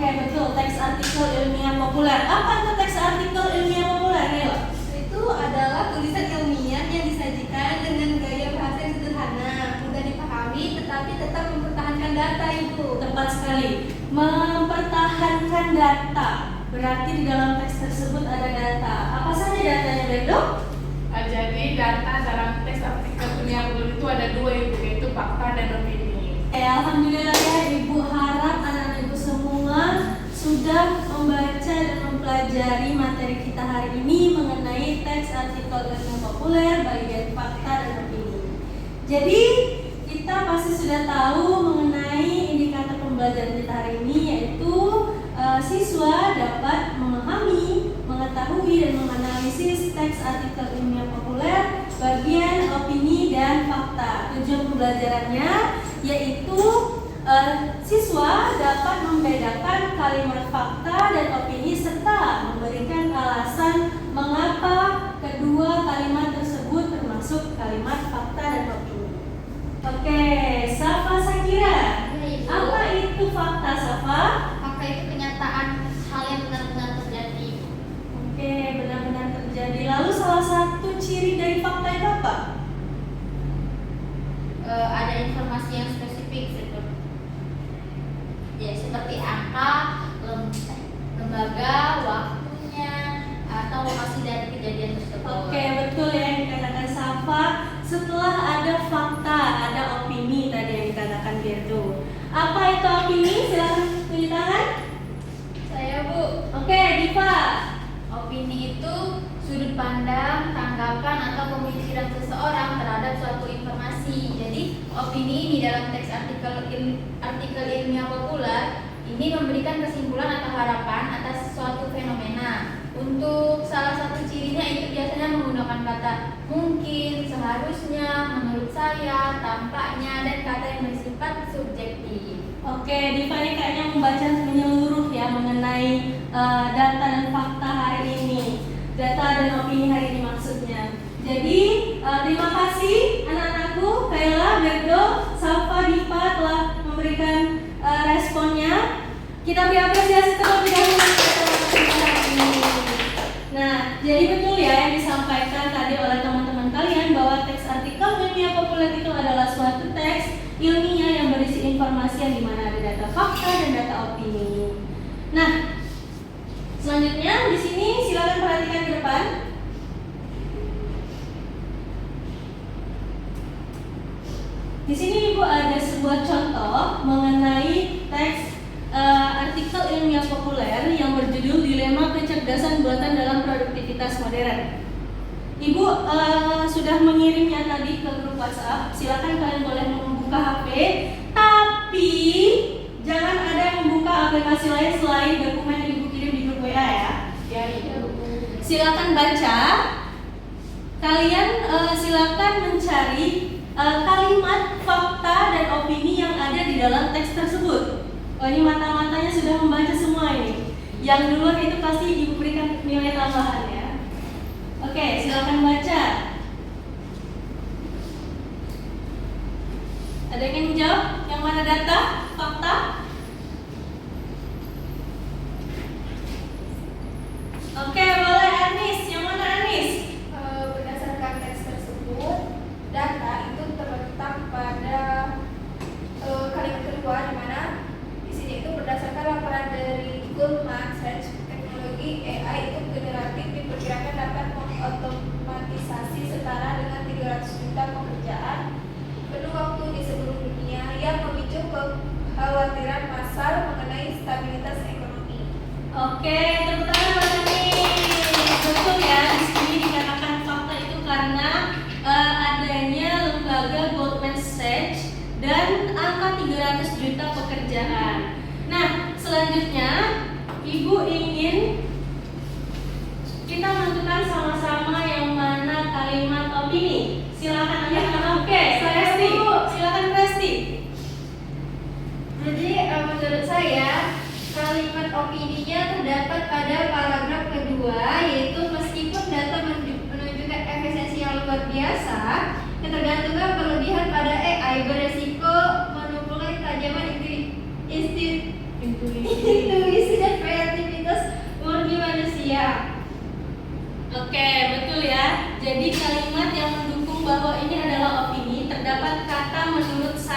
Oke, betul. Teks artikel ilmiah populer. Apa itu teks artikel ilmiah populer, Nila? Itu adalah tulisan ilmiah yang disajikan dengan gaya bahasa yang sederhana, mudah dipahami, tetapi tetap mempertahankan data, Ibu. Tepat sekali. Mempertahankan data. Berarti di dalam teks tersebut ada data. Apa saja datanya, Berdo? Jadi data dalam teks artikel ilmiah populer itu ada dua, Ibu, yaitu fakta dan opini. Alhamdulillah ya, Ibu harap anak-anak Ibu semua sudah membaca dan mempelajari materi kita hari ini mengenai teks artikel ilmiah populer bagian fakta dan opini. Jadi kita pasti sudah tahu mengenai indikator pembelajaran kita hari ini, yaitu siswa dapat memahami, mengetahui dan menganalisis teks artikel ilmiah populer bagian opini dan fakta. Tujuan pembelajarannya yaitu siswa dapat membedakan kalimat fakta dan opini serta memberikan alasan mengapa kedua kalimat tersebut termasuk kalimat fakta dan opini. Oke, Safa Sakira, apa itu fakta, Safa? Fakta itu kenyataan hal yang benar-benar terjadi. Oke, benar-benar terjadi. Lalu salah satu ciri dari fakta itu apa? Ada informasi yang spesifik seperti angka, lembaga, waktunya, atau lokasi dari kejadian tersebut. Oke, betul ya yang dikatakan Safa. Setelah ada fakta, ada opini tadi yang dikatakan Gerdo. Apa itu opini? Silakan tunjuk tangan. Saya, Bu. Oke, Diva. Opini itu sudut pandang, tanggapan, atau pemikiran seseorang terhadap suatu informasi. Jadi, opini ini dalam teks artikel ilmiah populer ini memberikan kesimpulan atau harapan atas suatu fenomena. Untuk salah satu cirinya itu biasanya menggunakan kata mungkin, seharusnya, menurut saya, tampaknya, dan kata yang bersifat subjektif. Oke, Diva ini kayaknya membaca menyeluruh ya mengenai data dan fakta hari ini. Data dan opini hari ini maksudnya. Jadi terima kasih anak-anakku, Kayla, Berdo, Safa, Diva telah memberikan responnya. Kita beri apresiasi terlebih dahulu atas hari ini. Nah, jadi betul ya yang disampaikan tadi oleh teman-teman kalian bahwa teks artikel ilmiah populer itu adalah suatu teks ilmiah yang berisi informasi yang dimana ada data fakta dan data opini. Nah, selanjutnya di sini silakan perhatikan ke depan. Di sini Ibu ada sebuah contoh mengenai teks artikel ilmiah populer yang berjudul Dilema Kecerdasan Buatan dalam Produktivitas Modern. Ibu sudah mengirimnya tadi ke grup WhatsApp. Silakan kalian boleh membuka HP, tapi jangan ada yang membuka aplikasi lain selain dokumen yang Ibu kirim di grup WA ya. Silakan baca. Kalian silakan mencari kalimat fakta dan opini yang ada di dalam teks tersebut. Oh, ini mata-matanya sudah membaca semua ini. Yang duluan itu pasti Ibu berikan nilai tambahan ya. Oke, silakan baca. Ada yang ingin menjawab? Yang mana data, fakta? Oke, boleh Anis. Yang mana Anis? Berdasarkan teks tersebut, data itu terletak pada kalimat kedua, di mana di sini itu berdasarkan laporan dari Goldman Sachs, teknologi AI itu generatif diperkirakan dapat mengotomatisasi setara dengan 300 juta pekerjaan penuh waktu di seluruh dunia yang memicu kekhawatiran massal mengenai stabilitas ekonomi. Oke, tepuk tangan buat Anis. Betul ya, di sini dikatakan fakta itu karena adanya lembaga Goldman Sachs dan angka 300 juta pekerjaan. Nah, selanjutnya Ibu ingin kita menentukan sama-sama yang mana kalimat opini. Silakan Anda. Oke, Resti. Silakan Resti. Jadi menurut saya kalimat opininya terdapat pada paragraf kedua, yaitu meskipun data menunjukkan efisiensi yang luar biasa, ketergantungan berlebihan pada AI beresiko menumbuhkan ketajaman intuisi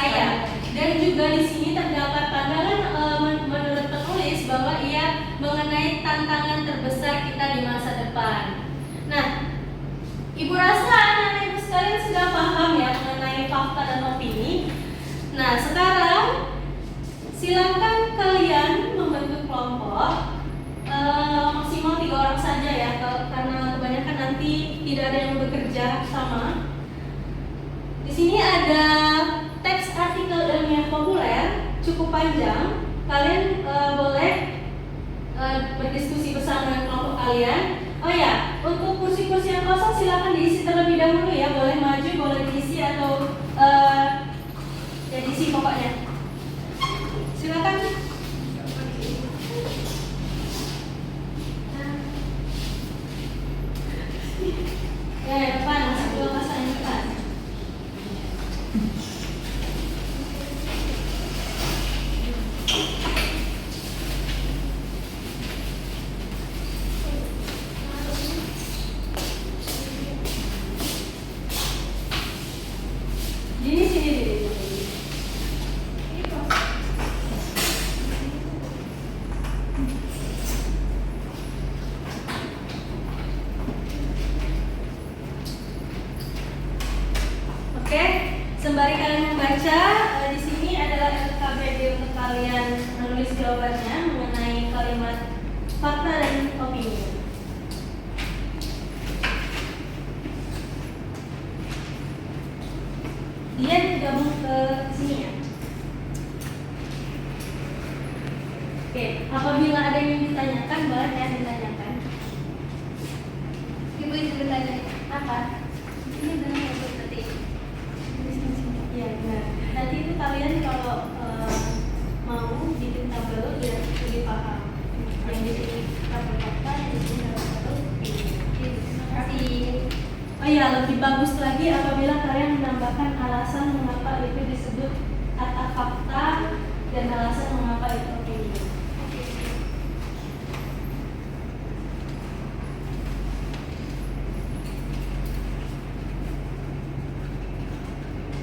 saya. Dan juga di sini terdapat pandangan menurut penulis bahwa ia mengenai tantangan terbesar kita di masa depan. Nah, Ibu rasa anak-anak Ibu sekalian sudah paham ya mengenai fakta dan opini. Nah, sekarang silakan kalian membentuk kelompok maksimal 3 orang saja ya, karena kebanyakan nanti tidak ada yang bekerja sama. Di sini ada teks artikel ilmiah populer cukup panjang. Kalian boleh berdiskusi bersama dengan kelompok kalian. Oh ya, untuk kursi-kursi yang kosong silakan diisi terlebih dahulu ya. Boleh maju, boleh diisi atau ya diisi pokoknya. Silakan. Ya, depan, masuk dulu masa yang depan. Sini. Oke, sembari kalian membaca, di sini adalah LKBD untuk kalian menulis jawabannya mengenai kalimat fakta dan opini. Dia gabung ke sini ya. Oke, apabila ada yang ditanyakan, boleh ya ditanyakan. Ibu izin bertanya. Apa? Ini benar ya Bu, berarti. Iya benar. Nanti itu kalian kalau mau bikin tabel biar lebih paham. Yang di sini tabel fakta, yang di sini tabel opini. Terima kasih. Oh iya, lebih bagus lagi apabila kalian menambahkan alasan mengapa itu disebut kata fakta dan alasan mengapa itu opini.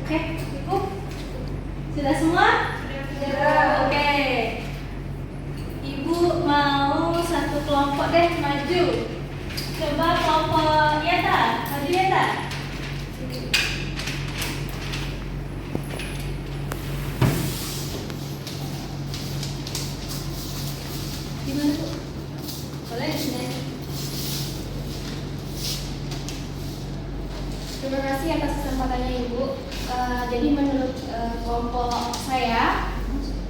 Oke, cukup? Sudah semua? Sudah. Oke. Ibu mau satu kelompok deh maju. Coba kelompok Yeta, maju Yeta. Gimana Bu? Boleh di sini. Terima kasih atas kesempatannya Ibu. Jadi menurut kelompok saya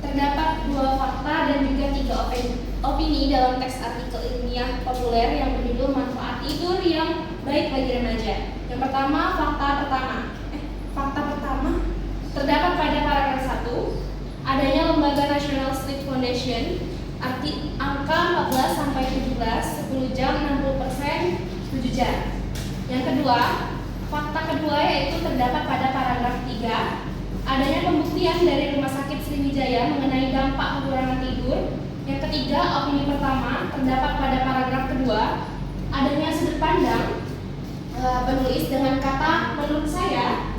terdapat 2 fakta dan juga 3 opini dalam teks artikel ilmiah populer yang berjudul manfaat tidur yang baik bagi remaja. Yang pertama, fakta pertama terdapat pada paragraf 1 adanya lembaga National Sleep Foundation, arti angka 14 sampai 17, 10 jam, 60%, 7 jam. Yang kedua, fakta kedua yaitu terdapat pada paragraf 3 adanya pembuktian dari Rumah Sakit Sriwijaya mengenai dampak kekurangan tidur. Yang ketiga, opini pertama terdapat pada paragraf kedua adanya sudut pandang penulis dengan kata menurut saya.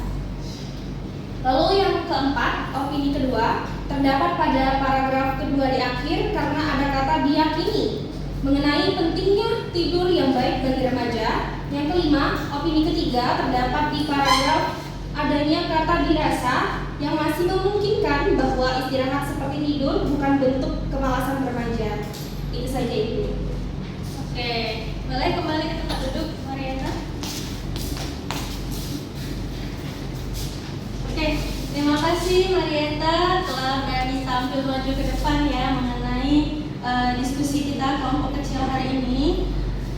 Lalu yang keempat, opini kedua terdapat pada paragraf kedua di akhir karena ada kata diyakini mengenai pentingnya tidur yang baik bagi remaja. Yang kelima, opini ketiga terdapat di paragraf adanya kata dirasa yang masih memungkinkan bahwa istirahat seperti tidur bukan bentuk kemalasan remaja. Itu saja Ibu. Oke, boleh kembali ke tempat duduk, Mariana. Oke, terima kasih Marieta telah berani tampil maju ke depan ya mengenai diskusi kita kelompok kecil hari ini.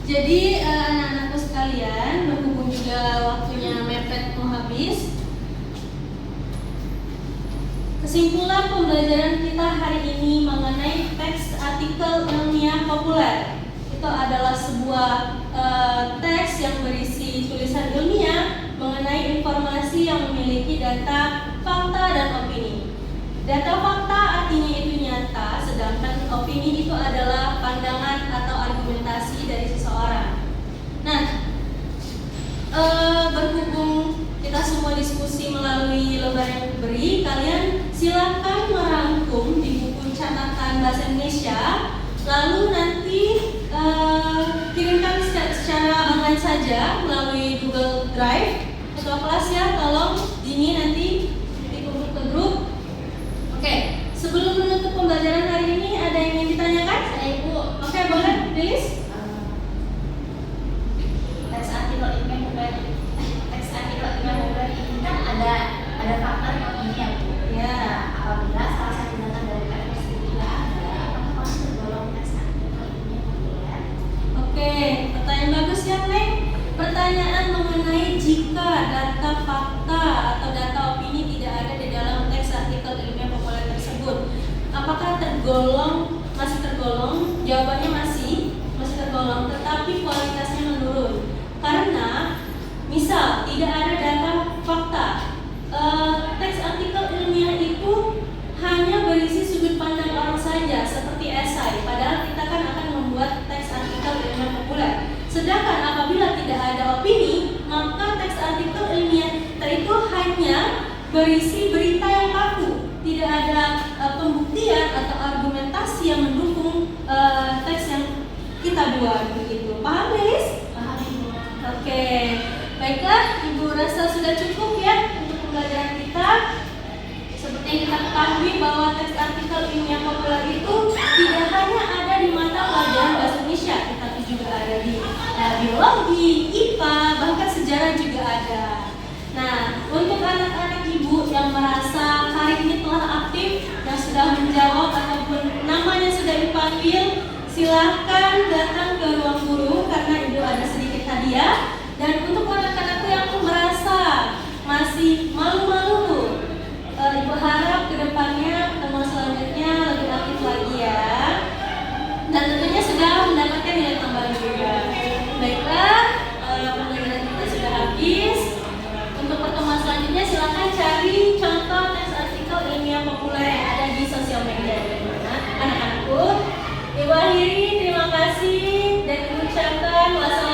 Jadi anak-anakku sekalian, berhubung juga waktunya mepet mau habis, kesimpulan pembelajaran kita hari ini mengenai teks artikel ilmiah populer itu adalah sebuah teks yang berisi tulisan ilmiah mengenai informasi yang memiliki data, fakta, dan opini. Data fakta artinya itu nyata, sedangkan opini itu adalah pandangan atau argumentasi dari seseorang. Nah, berhubung kita kita semua diskusi melalui lembar yang diberi, kalian silakan merangkum di buku catatan bahasa Indonesia, lalu nanti kirimkan secara online saja melalui Google Drive ketua kelas ya. Tolong ini nanti dikumpul ke grup. Oke, sebelum menutup pembelajaran hari ini ada yang ingin ditanyakan? Saya Ibu. Oke, boleh, Lilis? Teks artikel ilmiah populer ini kan ada fakta dan opini ya Bu. Ya. Nah, apabila salah satu data dari teks itu tidak ada, apakah masih tergolong teks artikel ilmiah populer? Oke, pertanyaan bagus ya, Neng. Pertanyaan mengenai jika data fakta atau data opini tidak ada di dalam teks artikel ilmiah populer tersebut, apakah masih tergolong? Jawabannya masih tergolong, tetapi kualitasnya menurun. Karena misal tidak ada data fakta, teks artikel ilmiah itu hanya berisi sudut pandang orang saja seperti esai, padahal kita kan akan membuat teks artikel ilmiah populer. Sedangkan apabila tidak ada opini, maka teks artikel ilmiah itu hanya berisi berita yang kaku, tidak ada pembuktian atau argumentasi yang mendukung teks yang kita buat begitu. Paham, Lilis? Paham Ibu. Oke, baiklah, Ibu rasa sudah cukup ya untuk pembelajaran kita. Seperti yang kita ketahui bahwa teks artikel ilmiah populer itu tidak hanya ada di mata pelajaran bahasa Indonesia, tetapi juga ada di biologi, IPA, bahkan sejarah juga ada. Nah, untuk anak-anak Ibu yang merasa hari ini telah aktif dan sudah menjawab ataupun namanya sudah dipanggil, silahkan datang ke ruang guru karena Ibu ada sedikit hadiah. Dan untuk anak-anakku yang merasa masih malu-malu, Ibu harap kedepannya pertemuan selanjutnya lebih aktif lagi ya. Dan tentunya sudah mendapatkan nilai tambah juga. Baiklah, pembelajaran kita sudah habis. Untuk pertemuan selanjutnya silakan cari contoh teks artikel ilmiah populer yang ada di sosial media. Anak-anakku, Ibu akhiri, terima kasih dan ucapkan wassalamualaikum